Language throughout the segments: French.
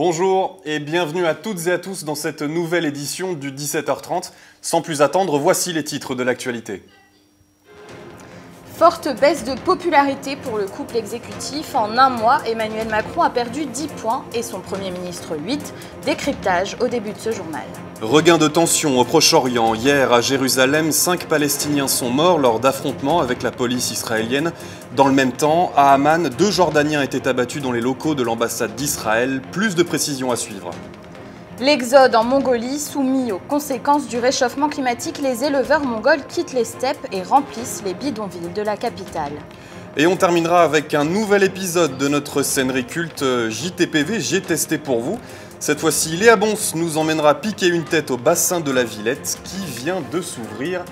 Bonjour et bienvenue à toutes et à tous dans cette nouvelle édition du 17h30. Sans plus attendre, voici les titres de l'actualité. Forte baisse de popularité pour le couple exécutif. En un mois, Emmanuel Macron a perdu 10 points et son Premier ministre 8. Décryptage au début de ce journal. Regain de tension au Proche-Orient. Hier, à Jérusalem, 5 Palestiniens sont morts lors d'affrontements avec la police israélienne. Dans le même temps, à Amman, 2 Jordaniens étaient abattus dans les locaux de l'ambassade d'Israël. Plus de précisions à suivre. L'exode en Mongolie, soumis aux conséquences du réchauffement climatique, les éleveurs mongols quittent les steppes et remplissent les bidonvilles de la capitale. Et on terminera avec un nouvel épisode de notre scénerie culte JTPV, j'ai testé pour vous. Cette fois-ci, Léa Bons nous emmènera piquer une tête au bassin de la Villette qui vient de s'ouvrir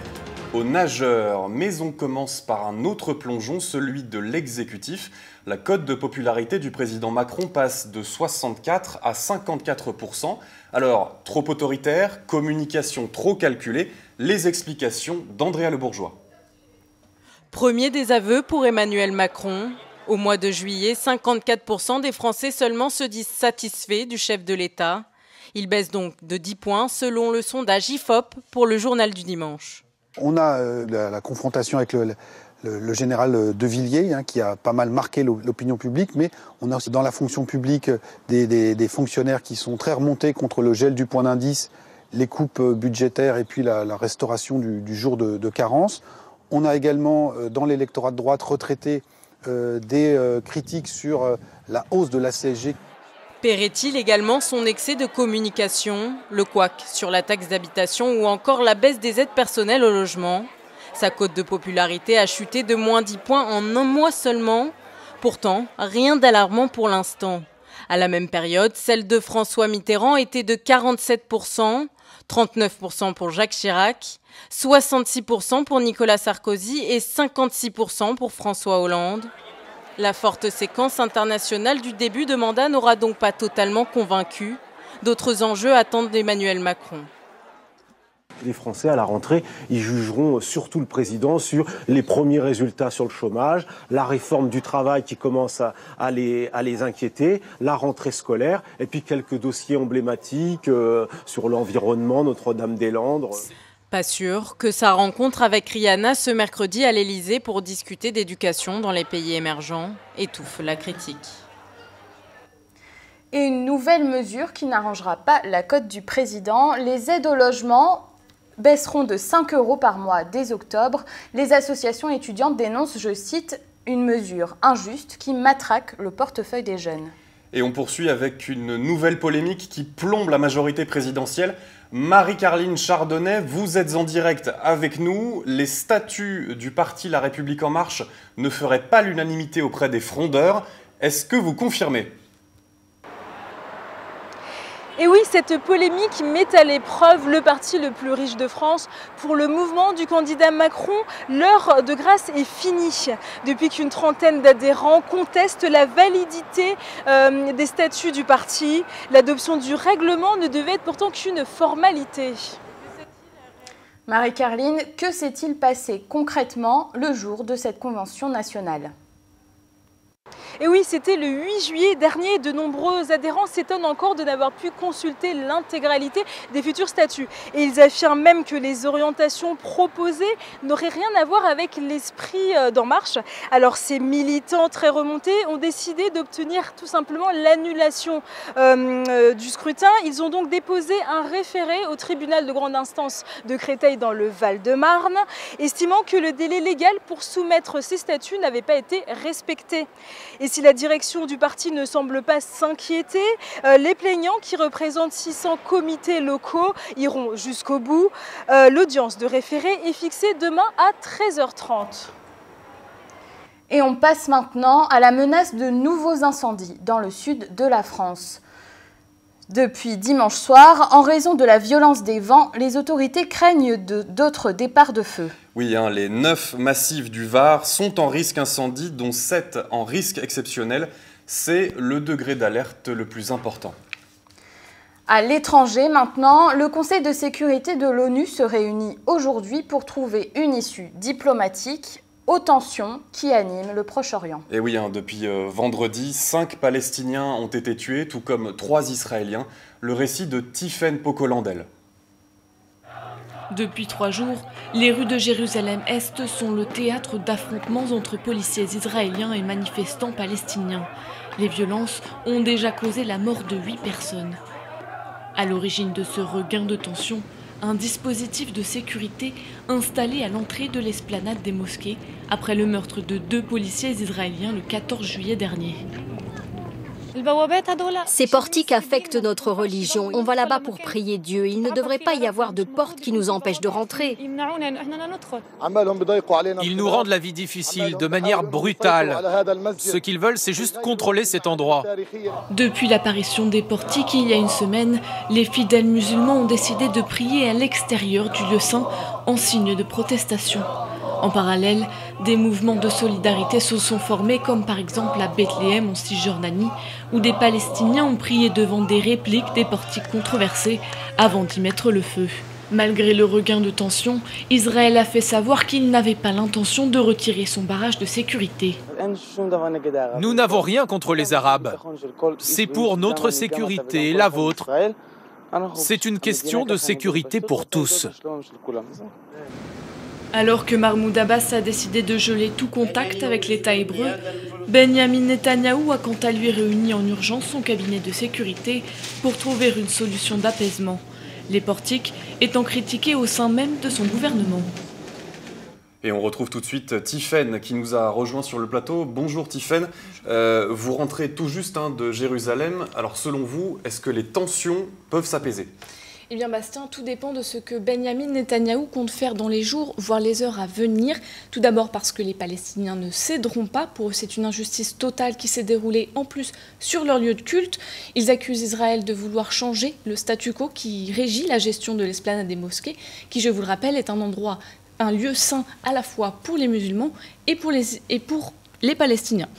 aux nageurs. Mais on commence par un autre plongeon, celui de l'exécutif. La cote de popularité du président Macron passe de 64 à 54%. Alors, trop autoritaire, communication trop calculée, les explications d'Andrea Le Bourgeois. Premier désaveu pour Emmanuel Macron. Au mois de juillet, 54% des Français seulement se disent satisfaits du chef de l'État. Il baisse donc de 10 points selon le sondage IFOP pour le journal du dimanche. On a la confrontation avec le général de Villiers qui a pas mal marqué l'opinion publique, mais on a aussi dans la fonction publique des fonctionnaires qui sont très remontés contre le gel du point d'indice, les coupes budgétaires et puis la restauration du jour de carence. On a également dans l'électorat de droite retraité des critiques sur la hausse de la CSG. Paierait-il également son excès de communication, le couac sur la taxe d'habitation ou encore la baisse des aides personnelles au logement? Sa cote de popularité a chuté de moins 10 points en un mois seulement. Pourtant, rien d'alarmant pour l'instant. À la même période, celle de François Mitterrand était de 47%, 39% pour Jacques Chirac, 66% pour Nicolas Sarkozy et 56% pour François Hollande. La forte séquence internationale du début de mandat n'aura donc pas totalement convaincu. D'autres enjeux attendent d'Emmanuel Macron. Les Français, à la rentrée, ils jugeront surtout le président sur les premiers résultats sur le chômage, la réforme du travail qui commence à les inquiéter, la rentrée scolaire, et puis quelques dossiers emblématiques sur l'environnement, Notre-Dame-des-Landes. Pas sûr que sa rencontre avec Rihanna ce mercredi à l'Elysée pour discuter d'éducation dans les pays émergents étouffe la critique. Et une nouvelle mesure qui n'arrangera pas la cote du président, les aides au logement baisseront de 5 € par mois dès octobre. Les associations étudiantes dénoncent, je cite, une mesure injuste qui matraque le portefeuille des jeunes. Et on poursuit avec une nouvelle polémique qui plombe la majorité présidentielle. Marie-Carline Chardonnay, vous êtes en direct avec nous. Les statuts du parti La République En Marche ne feraient pas l'unanimité auprès des frondeurs. Est-ce que vous confirmez ? Et oui, cette polémique met à l'épreuve le parti le plus riche de France. Pour le mouvement du candidat Macron, l'heure de grâce est finie. Depuis qu'une trentaine d'adhérents contestent la validité des statuts du parti, l'adoption du règlement ne devait être pourtant qu'une formalité. Marie-Carline, que s'est-il passé concrètement le jour de cette convention nationale ? Et oui, c'était le 8 juillet dernier. De nombreux adhérents s'étonnent encore de n'avoir pu consulter l'intégralité des futurs statuts. Et ils affirment même que les orientations proposées n'auraient rien à voir avec l'esprit d'En Marche. Alors ces militants très remontés ont décidé d'obtenir tout simplement l'annulation du scrutin. Ils ont donc déposé un référé au tribunal de grande instance de Créteil dans le Val-de-Marne, estimant que le délai légal pour soumettre ces statuts n'avait pas été respecté. Et si la direction du parti ne semble pas s'inquiéter, les plaignants, qui représentent 600 comités locaux, iront jusqu'au bout. L'audience de référé est fixée demain à 13h30. Et on passe maintenant à la menace de nouveaux incendies dans le sud de la France. Depuis dimanche soir, en raison de la violence des vents, les autorités craignent d'autres départs de feu. Oui, les 9 massifs du Var sont en risque incendie, dont 7 en risque exceptionnel. C'est le degré d'alerte le plus important. À l'étranger maintenant, le Conseil de sécurité de l'ONU se réunit aujourd'hui pour trouver une issue diplomatique aux tensions qui animent le Proche-Orient. Et oui, depuis vendredi, 5 Palestiniens ont été tués, tout comme 3 Israéliens. Le récit de Tiffaine Pocolandel. Depuis 3 jours, les rues de Jérusalem-Est sont le théâtre d'affrontements entre policiers israéliens et manifestants palestiniens. Les violences ont déjà causé la mort de 8 personnes. À l'origine de ce regain de tension, un dispositif de sécurité installé à l'entrée de l'esplanade des mosquées après le meurtre de 2 policiers israéliens le 14 juillet dernier. Ces portiques affectent notre religion. On va là-bas pour prier Dieu. Il ne devrait pas y avoir de porte qui nous empêche de rentrer. Ils nous rendent la vie difficile de manière brutale. Ce qu'ils veulent, c'est juste contrôler cet endroit. Depuis l'apparition des portiques il y a une semaine, les fidèles musulmans ont décidé de prier à l'extérieur du lieu saint en signe de protestation. En parallèle, des mouvements de solidarité se sont formés, comme par exemple à Bethléem en Cisjordanie, où des Palestiniens ont prié devant des répliques des portiques controversés avant d'y mettre le feu. Malgré le regain de tension, Israël a fait savoir qu'il n'avait pas l'intention de retirer son barrage de sécurité. Nous n'avons rien contre les Arabes. C'est pour notre sécurité, la vôtre. C'est une question de sécurité pour tous. Alors que Mahmoud Abbas a décidé de geler tout contact avec l'État hébreu, Benyamin Netanyahou a quant à lui réuni en urgence son cabinet de sécurité pour trouver une solution d'apaisement. Les portiques étant critiqués au sein même de son gouvernement. Et on retrouve tout de suite Tiffaine qui nous a rejoint sur le plateau. Bonjour Tiffaine, vous rentrez tout juste de Jérusalem. Alors selon vous, est-ce que les tensions peuvent s'apaiser ? Eh bien Bastien, tout dépend de ce que Benyamin Netanyahou compte faire dans les jours, voire les heures à venir. Tout d'abord parce que les Palestiniens ne céderont pas. Pour eux, c'est une injustice totale qui s'est déroulée en plus sur leur lieu de culte. Ils accusent Israël de vouloir changer le statu quo qui régit la gestion de l'esplanade des mosquées, qui, je vous le rappelle, est un lieu saint à la fois pour les musulmans et pour les Palestiniens.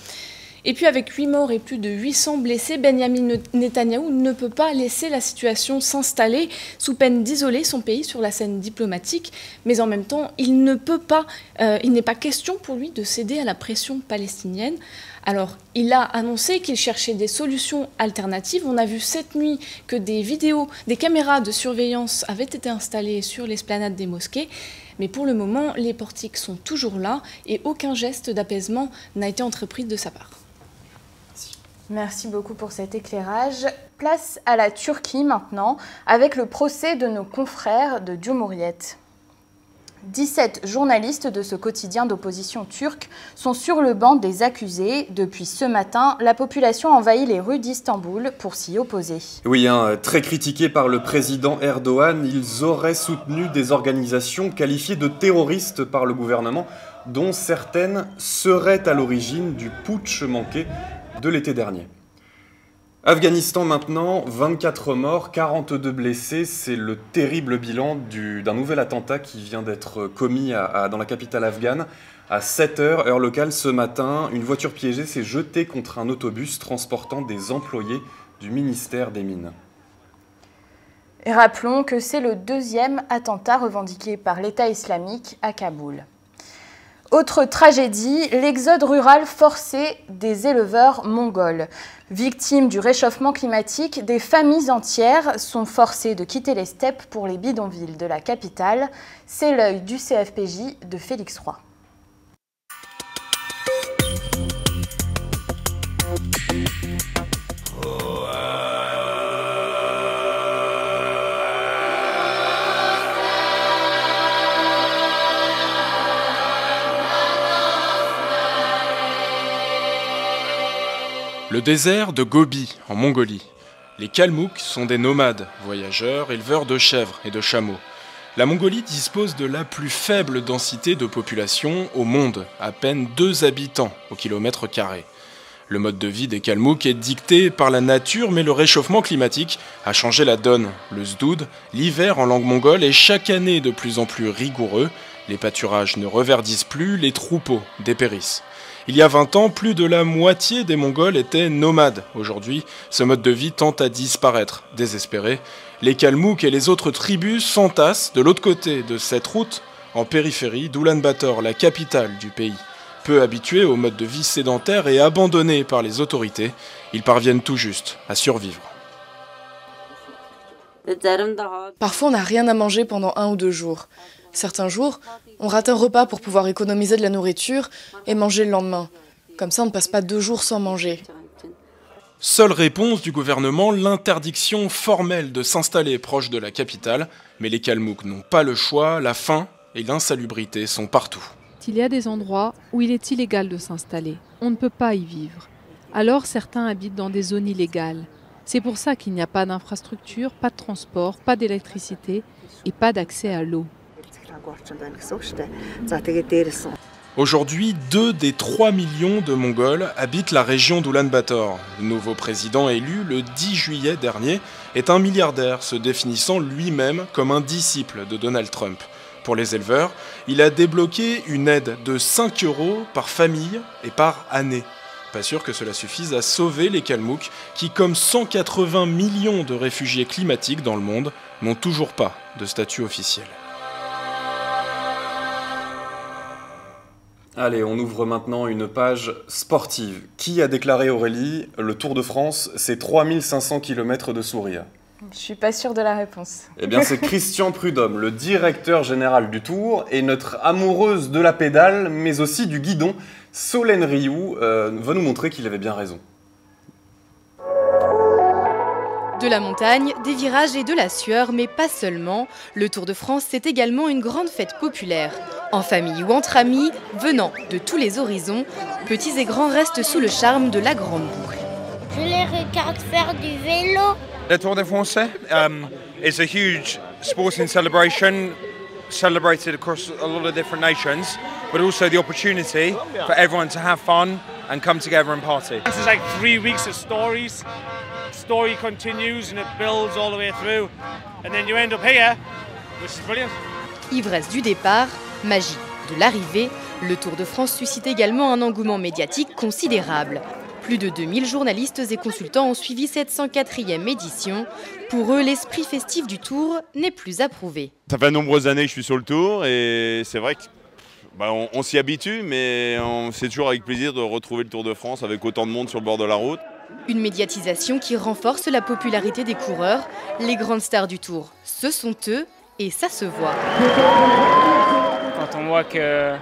Et puis avec 8 morts et plus de 800 blessés, Benyamin Netanyahou ne peut pas laisser la situation s'installer sous peine d'isoler son pays sur la scène diplomatique. Mais en même temps, il n'est pas question pour lui de céder à la pression palestinienne. Alors, il a annoncé qu'il cherchait des solutions alternatives. On a vu cette nuit que des caméras de surveillance avaient été installées sur l'esplanade des mosquées. Mais pour le moment, les portiques sont toujours là et aucun geste d'apaisement n'a été entrepris de sa part. Merci beaucoup pour cet éclairage. Place à la Turquie maintenant, avec le procès de nos confrères de Cumhuriyet. 17 journalistes de ce quotidien d'opposition turc sont sur le banc des accusés. Depuis ce matin, la population envahit les rues d'Istanbul pour s'y opposer. Oui, très critiqués par le président Erdogan, ils auraient soutenu des organisations qualifiées de terroristes par le gouvernement, dont certaines seraient à l'origine du putsch manqué de l'été dernier. Afghanistan maintenant, 24 morts, 42 blessés, c'est le terrible bilan d'un nouvel attentat qui vient d'être commis dans la capitale afghane. À 7h, heure locale ce matin, une voiture piégée s'est jetée contre un autobus transportant des employés du ministère des Mines. Et rappelons que c'est le 2e attentat revendiqué par l'État islamique à Kaboul. Autre tragédie, l'exode rural forcé des éleveurs mongols. Victimes du réchauffement climatique, des familles entières sont forcées de quitter les steppes pour les bidonvilles de la capitale. C'est l'œil du CFPJ de Félix Roy. Le désert de Gobi, en Mongolie. Les Kalmouks sont des nomades, voyageurs, éleveurs de chèvres et de chameaux. La Mongolie dispose de la plus faible densité de population au monde, à peine 2 habitants au kilomètre carré. Le mode de vie des Kalmouks est dicté par la nature, mais le réchauffement climatique a changé la donne. Le zdoud, l'hiver en langue mongole, est chaque année de plus en plus rigoureux. Les pâturages ne reverdissent plus, les troupeaux dépérissent. Il y a 20 ans, plus de la moitié des Mongols étaient nomades. Aujourd'hui, ce mode de vie tend à disparaître. Désespérés, les Kalmouks et les autres tribus s'entassent de l'autre côté de cette route en périphérie d'Oulan-Bator, la capitale du pays. Peu habitués au mode de vie sédentaire et abandonnés par les autorités, ils parviennent tout juste à survivre. Parfois, on n'a rien à manger pendant 1 ou 2 jours. Certains jours, on rate un repas pour pouvoir économiser de la nourriture et manger le lendemain. Comme ça, on ne passe pas 2 jours sans manger. Seule réponse du gouvernement, l'interdiction formelle de s'installer proche de la capitale. Mais les Kalmouks n'ont pas le choix, la faim et l'insalubrité sont partout. Il y a des endroits où il est illégal de s'installer. On ne peut pas y vivre. Alors certains habitent dans des zones illégales. C'est pour ça qu'il n'y a pas d'infrastructure, pas de transport, pas d'électricité et pas d'accès à l'eau. Aujourd'hui, 2 des 3 millions de Mongols habitent la région d'Oulan-Bator. Le nouveau président élu le 10 juillet dernier est un milliardaire se définissant lui-même comme un disciple de Donald Trump. Pour les éleveurs, il a débloqué une aide de 5 € par famille et par année. Pas sûr que cela suffise à sauver les Kalmouks qui, comme 180 millions de réfugiés climatiques dans le monde, n'ont toujours pas de statut officiel. Allez, on ouvre maintenant une page sportive. Qui a déclaré, Aurélie, le Tour de France, c'est 3500 km de sourire? Je suis pas sûre de la réponse. Eh bien, c'est Christian Prudhomme, le directeur général du Tour, et notre amoureuse de la pédale, mais aussi du guidon, Solène Rioux, va nous montrer qu'il avait bien raison. De la montagne, des virages et de la sueur, mais pas seulement. Le Tour de France, c'est également une grande fête populaire. En famille ou entre amis, venant de tous les horizons, petits et grands restent sous le charme de la grande boucle. Je les regarde faire du vélo. Le Tour de France is a huge sporting celebration, celebrated across a lot of different nations, but also the opportunity for everyone to have fun and come together and party. This is like 3 weeks of stories. Story continues and it builds all the way through, and then you end up here, which is brilliant. Ivresse du départ, magie de l'arrivée, le Tour de France suscite également un engouement médiatique considérable. Plus de 2000 journalistes et consultants ont suivi cette 104e édition. Pour eux, l'esprit festif du Tour n'est plus approuvé. Ça fait de nombreuses années que je suis sur le Tour et c'est vrai qu'on s'y habitue, mais c'est toujours avec plaisir de retrouver le Tour de France avec autant de monde sur le bord de la route. Une médiatisation qui renforce la popularité des coureurs. Les grandes stars du Tour, ce sont eux et ça se voit. Quand on voit que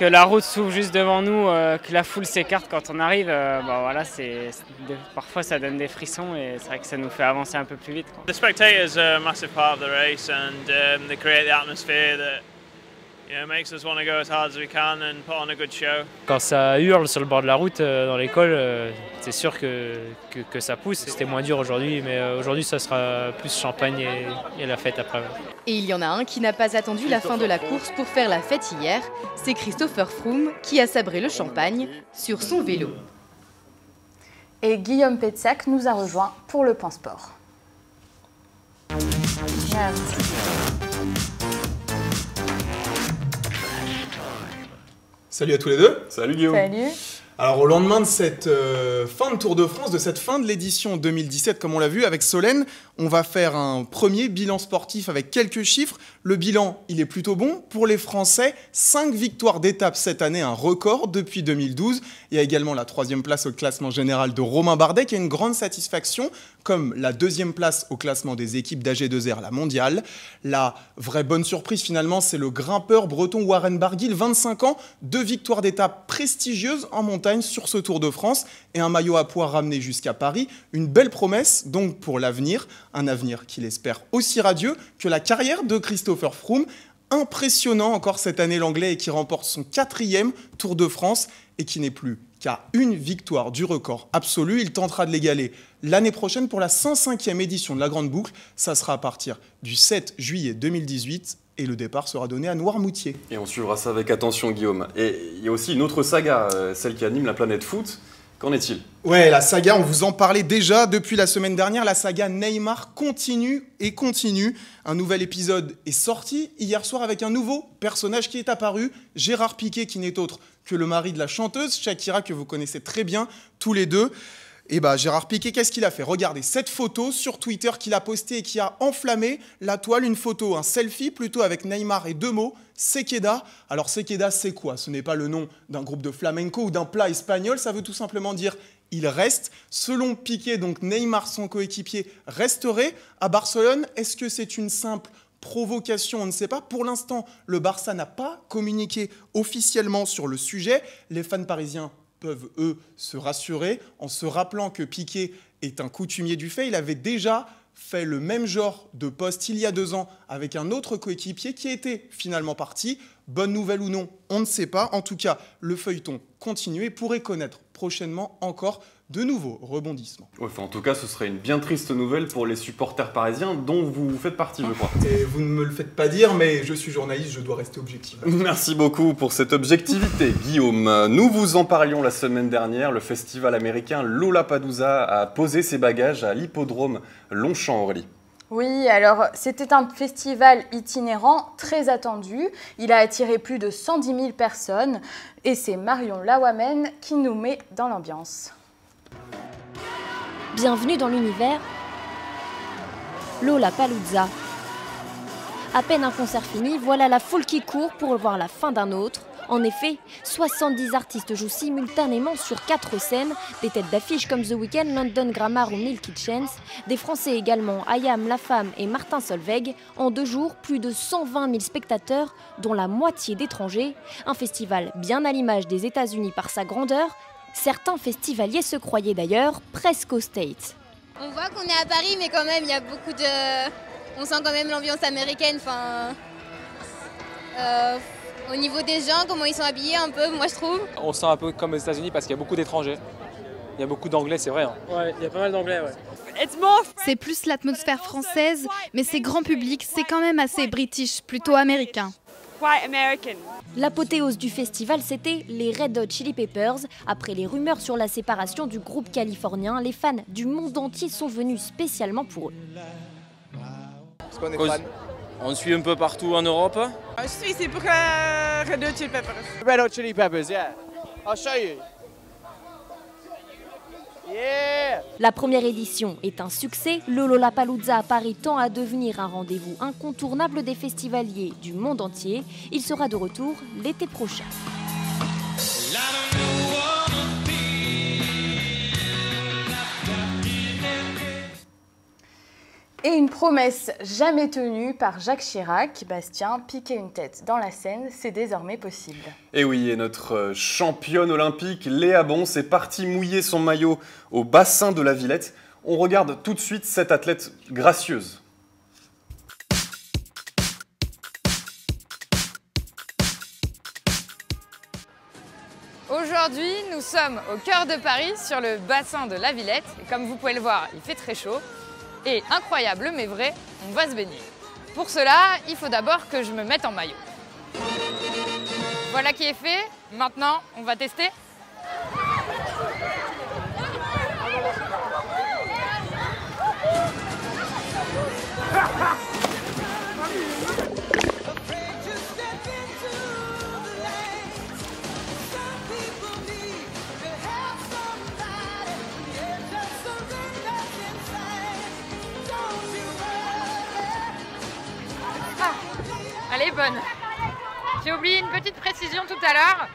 la route s'ouvre juste devant nous, que la foule s'écarte quand on arrive, voilà, parfois ça donne des frissons et c'est vrai que ça nous fait avancer un peu plus vite. The spectators are a massive part of the race and they create the atmosphere that makes us want to go as hard as we can and put on a good show. Quand ça hurle sur le bord de la route dans l'école, c'est sûr que ça pousse. C'était moins dur aujourd'hui, mais aujourd'hui ça sera plus champagne et la fête après. Et il y en a un qui n'a pas attendu la fin de la course pour faire la fête hier. C'est Christopher Froome qui a sabré le champagne sur son vélo. Et Guillaume Petsac nous a rejoint pour le point sport. Merci. Salut à tous les deux. Salut Guillaume. Salut. Alors au lendemain de cette fin de Tour de France, de cette fin de l'édition 2017, comme on l'a vu avec Solène, on va faire un premier bilan sportif avec quelques chiffres. Le bilan, il est plutôt bon. Pour les Français, 5 victoires d'étape cette année, un record depuis 2012. Il y a également la 3e place au classement général de Romain Bardet, qui a une grande satisfaction, comme la 2e place au classement des équipes d'AG2R, la mondiale. La vraie bonne surprise finalement, c'est le grimpeur breton Warren Barguil, 25 ans, 2 victoires d'étape prestigieuses en montagne sur ce Tour de France et un maillot à poids ramené jusqu'à Paris. Une belle promesse donc pour l'avenir, un avenir qu'il espère aussi radieux que la carrière de Christopher Froome. Impressionnant encore cette année l'Anglais et qui remporte son 4e Tour de France et qui n'est plus qu'à une victoire du record absolu. Il tentera de l'égaler l'année prochaine pour la 105e édition de la Grande Boucle. Ça sera à partir du 7 juillet 2018 et le départ sera donné à Noirmoutier. Et on suivra ça avec attention Guillaume. Et il y a aussi une autre saga, celle qui anime la planète foot. Qu'en est-il ? Ouais, la saga, on vous en parlait déjà depuis la semaine dernière. La saga Neymar continue et continue. Un nouvel épisode est sorti hier soir avec un nouveau personnage qui est apparu, Gérard Piqué, qui n'est autre que le mari de la chanteuse Shakira, que vous connaissez très bien tous les deux. Et bah Gérard Piqué, qu'est-ce qu'il a fait? Regardez cette photo sur Twitter qu'il a postée et qui a enflammé la toile. Une photo, un selfie plutôt avec Neymar et 2 mots, Sequeda. Alors Sequeda, c'est quoi? Ce n'est pas le nom d'un groupe de flamenco ou d'un plat espagnol, ça veut tout simplement dire il reste. Selon Piqué, donc Neymar, son coéquipier, resterait à Barcelone. Est-ce que c'est une simple provocation? On ne sait pas. Pour l'instant, le Barça n'a pas communiqué officiellement sur le sujet. Les fans parisiens peuvent, eux, se rassurer en se rappelant que Piqué est un coutumier du fait. Il avait déjà fait le même genre de poste il y a 2 ans avec un autre coéquipier qui était finalement parti. Bonne nouvelle ou non, on ne sait pas. En tout cas, le feuilleton continue et pourrait connaître prochainement encore de nouveaux rebondissements. Ouais, enfin, en tout cas, ce serait une bien triste nouvelle pour les supporters parisiens dont vous faites partie, je crois. Et vous ne me le faites pas dire, mais je suis journaliste, je dois rester objectif. Merci beaucoup pour cette objectivité, Guillaume. Nous vous en parlions la semaine dernière. Le festival américain Lollapalooza a posé ses bagages à l'hippodrome Longchamp-Orly. Oui, alors c'était un festival itinérant très attendu. Il a attiré plus de 110 000 personnes et c'est Marion Lawamen qui nous met dans l'ambiance. Bienvenue dans l'univers Lollapalooza. À peine un concert fini, voilà la foule qui court pour voir la fin d'un autre. En effet, 70 artistes jouent simultanément sur 4 scènes, des têtes d'affiche comme The Weeknd, London Grammar ou Milky Chance, des Français également, Ayam, La Femme et Martin Solveig. En 2 jours, plus de 120 000 spectateurs, dont la moitié d'étrangers. Un festival bien à l'image des États-Unis par sa grandeur. Certains festivaliers se croyaient d'ailleurs presque aux States. On voit qu'on est à Paris, mais quand même, il y a beaucoup de... On sent quand même l'ambiance américaine, enfin... Au niveau des gens, comment ils sont habillés un peu, moi je trouve. On sent un peu comme aux États-Unis parce qu'il y a beaucoup d'étrangers. Il y a beaucoup d'anglais, c'est vrai. Hein. Ouais, il y a pas mal d'anglais, ouais. C'est plus l'atmosphère française, mais c'est grand public, c'est quand même assez british, plutôt américain. L'apothéose du festival, c'était les Red Hot Chili Peppers. Après les rumeurs sur la séparation du groupe californien, les fans du monde entier sont venus spécialement pour eux. Parce qu'on est fans. On suit un peu partout en Europe. Je suis ici pour Red Hot Chili Peppers. Red Hot Chili Peppers, yeah. I'll show you. Yeah. La première édition est un succès. Le Lollapalooza à Paris tend à devenir un rendez-vous incontournable des festivaliers du monde entier. Il sera de retour l'été prochain. Et une promesse jamais tenue par Jacques Chirac, Bastien, piquer une tête dans la Seine, c'est désormais possible. Et oui, et notre championne olympique, Léa Bons, est partie mouiller son maillot au bassin de la Villette. On regarde tout de suite cette athlète gracieuse. Aujourd'hui, nous sommes au cœur de Paris, sur le bassin de la Villette. Et comme vous pouvez le voir, il fait très chaud. Et incroyable mais vrai, on va se baigner. Pour cela, il faut d'abord que je me mette en maillot. Voilà qui est fait. Maintenant, on va tester. Elle est bonne. J'ai oublié une petite précision tout à l'heure.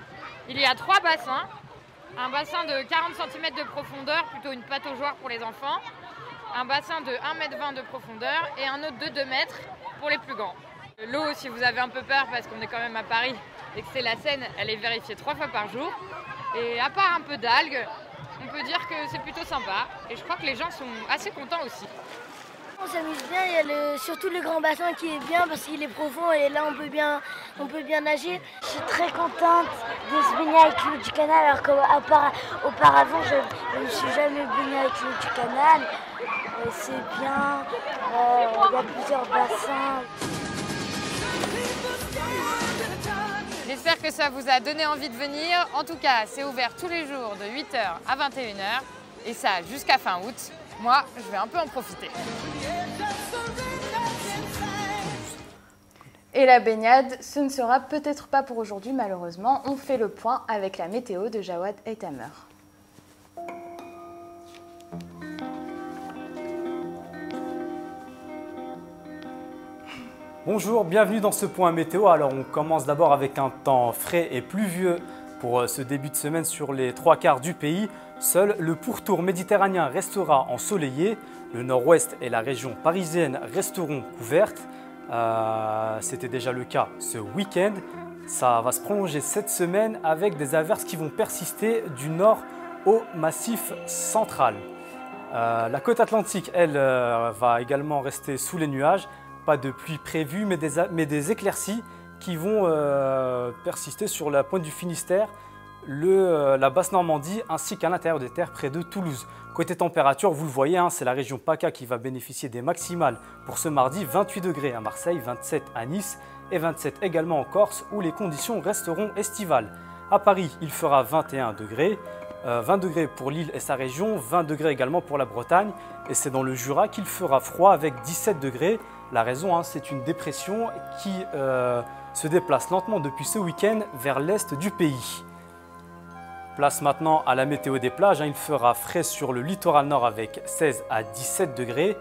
Il y a 3 bassins. Un bassin de 40 cm de profondeur, plutôt une pataugeoire pour les enfants. Un bassin de 1,20 m de profondeur et un autre de 2 mètres pour les plus grands. L'eau, si vous avez un peu peur parce qu'on est quand même à Paris et que c'est la Seine, elle est vérifiée 3 fois par jour. Et à part un peu d'algues, on peut dire que c'est plutôt sympa. Et je crois que les gens sont assez contents aussi. On s'amuse bien, il y a surtout le grand bassin qui est bien parce qu'il est profond et là on peut bien nager. Je suis très contente de se baigner avec l'eau du canal alors qu'auparavant je ne suis jamais baignée avec l'eau du canal. C'est bien, il y a plusieurs bassins. J'espère que ça vous a donné envie de venir. En tout cas, c'est ouvert tous les jours de 8h à 21h et ça jusqu'à fin août. Moi, je vais un peu en profiter. Et la baignade, ce ne sera peut-être pas pour aujourd'hui, malheureusement. On fait le point avec la météo de Jawad Eitamer. Bonjour, bienvenue dans ce point météo. Alors on commence d'abord avec un temps frais et pluvieux pour ce début de semaine sur les 3/4 du pays. Seul le pourtour méditerranéen restera ensoleillé. Le nord-ouest et la région parisienne resteront couvertes. C'était déjà le cas ce week-end. Ça va se prolonger cette semaine avec des averses qui vont persister du nord au massif central. La côte atlantique, elle, va également rester sous les nuages. Pas de pluie prévue, mais des éclaircies qui vont persister sur la pointe du Finistère, la basse Normandie ainsi qu'à l'intérieur des terres près de Toulouse. Côté température, vous le voyez, c'est la région PACA qui va bénéficier des maximales pour ce mardi, 28 degrés à Marseille, 27 à Nice et 27 également en Corse où les conditions resteront estivales. À Paris, il fera 21 degrés. 20 degrés pour Lille et sa région, 20 degrés également pour la Bretagne. Et c'est dans le Jura qu'il fera froid avec 17 degrés. La raison, c'est une dépression qui se déplace lentement depuis ce week-end vers l'est du pays. Place maintenant à la météo des plages. Il fera frais sur le littoral nord avec 16 à 17 degrés.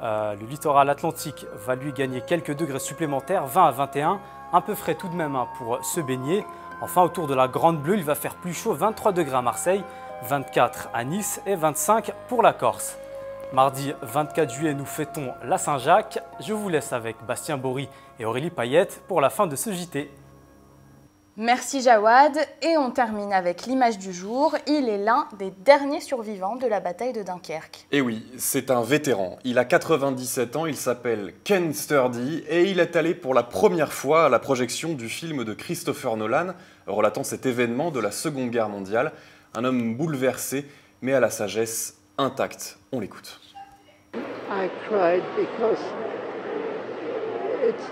Le littoral atlantique va lui gagner quelques degrés supplémentaires, 20 à 21. Un peu frais tout de même pour se baigner. Enfin, autour de la Grande Bleue, il va faire plus chaud, 23 degrés à Marseille, 24 à Nice et 25 pour la Corse. Mardi 24 juillet, nous fêtons la Saint-Jacques. Je vous laisse avec Bastien Bory et Aurélie Payette pour la fin de ce JT. Merci Jawad, et on termine avec l'image du jour. Il est l'un des derniers survivants de la bataille de Dunkerque. Et oui, c'est un vétéran. Il a 97 ans, il s'appelle Ken Sturdy et il est allé pour la première fois à la projection du film de Christopher Nolan, relatant cet événement de la Seconde Guerre mondiale. Un homme bouleversé, mais à la sagesse intacte. On l'écoute. I cried because it's